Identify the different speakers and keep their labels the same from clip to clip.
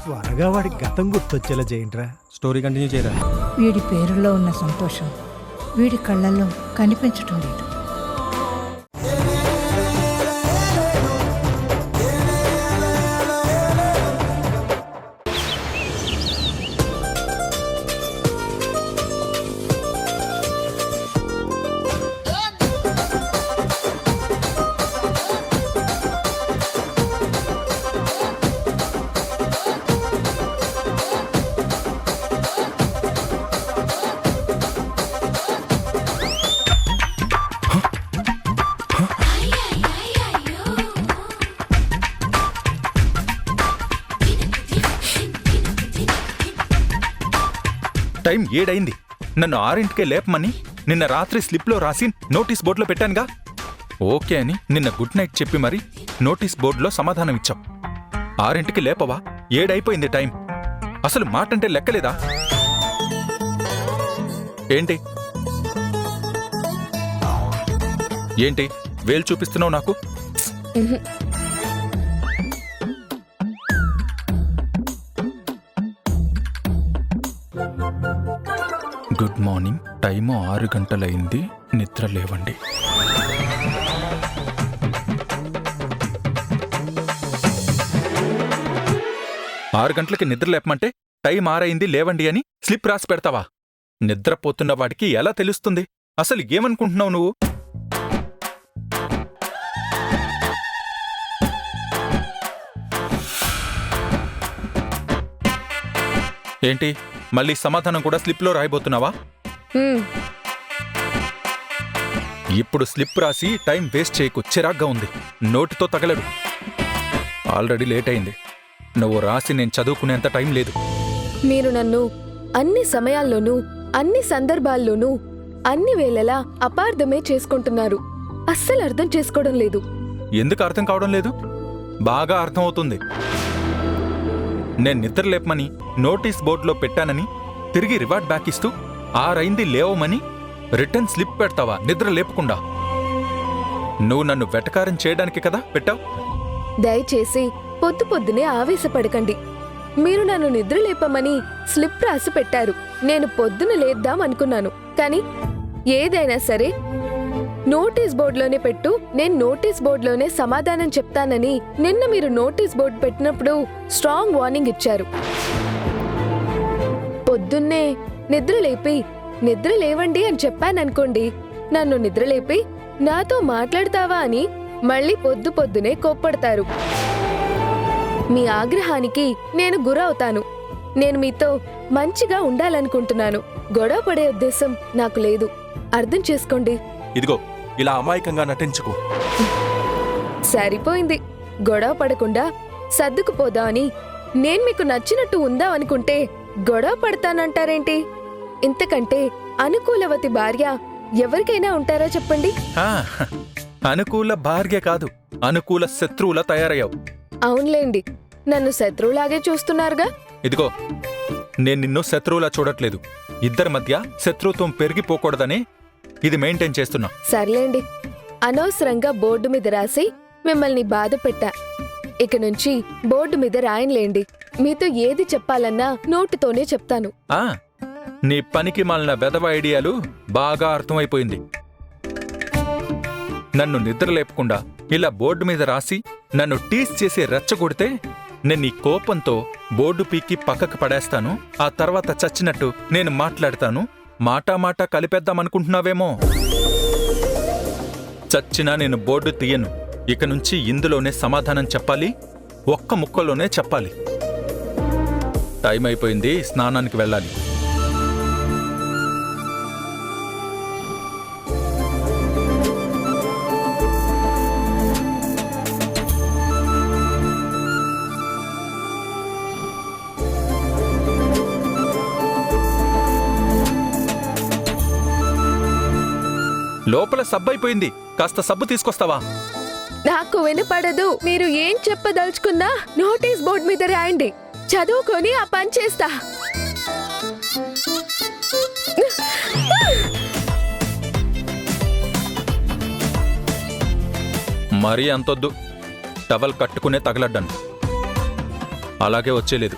Speaker 1: త్వరగా వాడి గతం గుర్తొచ్చేలా చేయండిరా.
Speaker 2: స్టోరీ కంటిన్యూ చేయరా.
Speaker 3: వీడి పేరులో ఉన్న సంతోషం వీడి కళ్ళల్లో కనిపించటం లేదు.
Speaker 4: టైం 7 అయింది. నన్ను 6ంటికే లేపమని నిన్న రాత్రి స్లిప్లో రాసి నోటీస్ బోర్డులో పెట్టానుగా. ఓకే అని నిన్న గుడ్ నైట్ చెప్పి మరి నోటీస్ బోర్డులో సమాధానం ఇచ్చాం. 6ంటికి లేపవా? 7 అయిపోయింది టైం. అసలు మాటంటే లెక్కలేదా ఏంటి? ఏంటి వేలు చూపిస్తున్నావు నాకు? Good morning. టైము 6 గంటలైంది. నిద్ర లేవండి. ఆరు గంటలకి నిద్ర లేపమంటే టైం 6 అయింది లేవండి అని స్లిప్ రాసి పెడతావా? నిద్రపోతున్న వాడికి ఎలా తెలుస్తుంది? అసలు ఏమనుకుంటున్నావు నువ్వు? ఏంటి మళ్ళీ సమాధానం కూడా స్లిప్లో రాయబోతున్నావా? ఇప్పుడు స్లిప్ రాసి టైం వేస్ట్ చేయకు. చిరాగ్గా ఉంది. నోటితో తగలడు. ఆల్రెడీ లేట్ అయింది. నువ్వు రాసి నేను చదువుకునేంత టైం లేదు.
Speaker 5: మీరు నన్ను అన్ని సమయాల్లోనూ అన్ని సందర్భాల్లోనూ అన్ని వేళలా అపార్థమే చేసుకుంటున్నారు. అస్సలు అర్థం చేసుకోవడం లేదు.
Speaker 4: ఎందుకు అర్థం కావడం లేదు? బాగా అర్థం అవుతుంది. నేను నిద్ర లేపమని నోటీస్ బోర్డులో పెట్టానని తిరిగి రివార్డ్ బ్యాక్ ఇస్తూ 6 అయింది లేవమని రిటర్న్ స్లిప్ పెడతావా నిద్ర లేపకుండా? నువ్వు నన్ను వెటకారం చేయడానికి కదా పెట్టావు.
Speaker 5: దయచేసి పొద్దు పొద్దునే ఆవేశపడకండి. మీరు నన్ను నిద్ర లేపమని స్లిప్ రాసి పెట్టారు. నేను పొద్దున లేద్దాం అనుకున్నాను. కానీ ఏదైనా సరే నోటీస్ బోర్డులోనే పెట్టు, నేను నోటీస్ బోర్డులోనే సమాధానం చెప్తానని నిన్న మీరు నోటీస్ బోర్డు పెట్టినప్పుడు స్ట్రాంగ్ వార్నింగ్ ఇచ్చారు. పొద్దున్నే నిద్ర లేవండి అని చెప్పాననుకోండి, నన్ను నిద్రలేపి నాతో మాట్లాడతావా అని మళ్ళీ పొద్దు పొద్దునే కోప్పడతారు. మీ ఆగ్రహానికి నేను గురవుతాను. నేను మీతో మంచిగా ఉండాలనుకుంటున్నాను. గొడవ పడే ఉద్దేశం నాకు లేదు. అర్థం చేసుకోండి.
Speaker 2: ఇదిగో ఇలా అమాయకంగా నటించుకో.
Speaker 5: సరిపోయింది. గొడవ పడకుండా సర్దుకుపోదామని నేను మీకు నచ్చినట్టు ఉందాం అనుకుంటే గొడవ పడతానంటారేంటి? ఇంతకంటే అనుకూలవతి భార్య ఎవరికైనా ఉంటారా చెప్పండి?
Speaker 4: అనుకూల భార్య కాదు, అనుకూల శత్రువులా తయారయ్యావు.
Speaker 5: అవునులేండి, నన్ను శత్రువులాగే చూస్తున్నారుగా.
Speaker 4: ఇదిగో నేను నిన్ను శత్రువులా చూడట్లేదు. ఇద్దరి మధ్య శత్రుత్వం పెరిగిపోకూడదనే ఇది మెయింటైన్ చేస్తున్నా.
Speaker 5: సర్లేండి, అనవసరంగా బోర్డు మీద రాసి మిమ్మల్ని బాధ పెట్టా. ఇక నుంచి బోర్డు మీద రాయన్లేండి. మీతో ఏది చెప్పాలన్నా నోటితోనే చెప్తాను.
Speaker 4: నీ పనికి మాలిన వెధవ ఐడియాలు బాగా అర్థమైపోయింది. నన్ను నిద్ర లేపకుండా ఇలా బోర్డు మీద రాసి నన్ను టీస్ చేసి రెచ్చగొడితే నేను నీ కోపంతో బోర్డు పీకి పక్కకు పడేస్తాను. ఆ తర్వాత చచ్చినట్టు నేను మాట్లాడతాను. మాటా కలిపేద్దామనుకుంటున్నావేమో. చచ్చినా నేను బోర్డు తీయను. ఇక నుంచి ఇందులోనే సమాధానం చెప్పాలి. ఒక్క ముక్కలోనే చెప్పాలి. టైం అయిపోయింది, స్నానానికి వెళ్ళాలి. లోపల సబ్బైపోయింది. కాస్త సబ్బు తీసుకొస్తావా?
Speaker 5: నాకు వినపడదు. మీరు ఏం చెప్పదలుచుకున్నా నోటీస్ బోర్డు మీద రాయండి. చదువుకొని ఆ పని చేస్తా.
Speaker 4: మరీ అంతొద్దు. టవల్ కట్టుకునే తగలడ్డాను. అలాగే వచ్చేలేదు.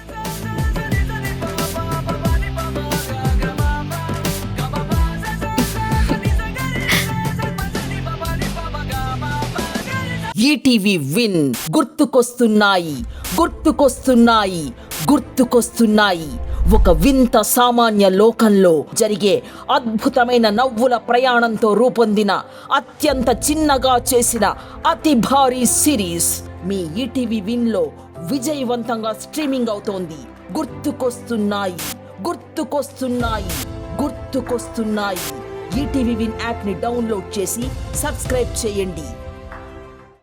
Speaker 6: ఈటీవీ విన్ గుర్తుకొస్తున్నాయి గుర్తుకొస్తున్నాయి గుర్తుకొస్తున్నాయి. ఒక వింత సామాన్య లోకంలో జరిగే అద్భుతమైన నవ్వుల ప్రయాణంతో రూపొందిన అత్యంత చిన్నగా చేసిన అతి భారీ సిరీస్ మీ ఈటీవీ విన్లో విజయవంతంగా స్ట్రీమింగ్ అవుతోంది. గుర్తుకొస్తున్నాయి గుర్తుకొస్తున్నాయి గుర్తుకొస్తున్నాయి. ఈటీవీ విన్ యాప్ని డౌన్లోడ్ చేసి సబ్స్క్రైబ్ చేయండి.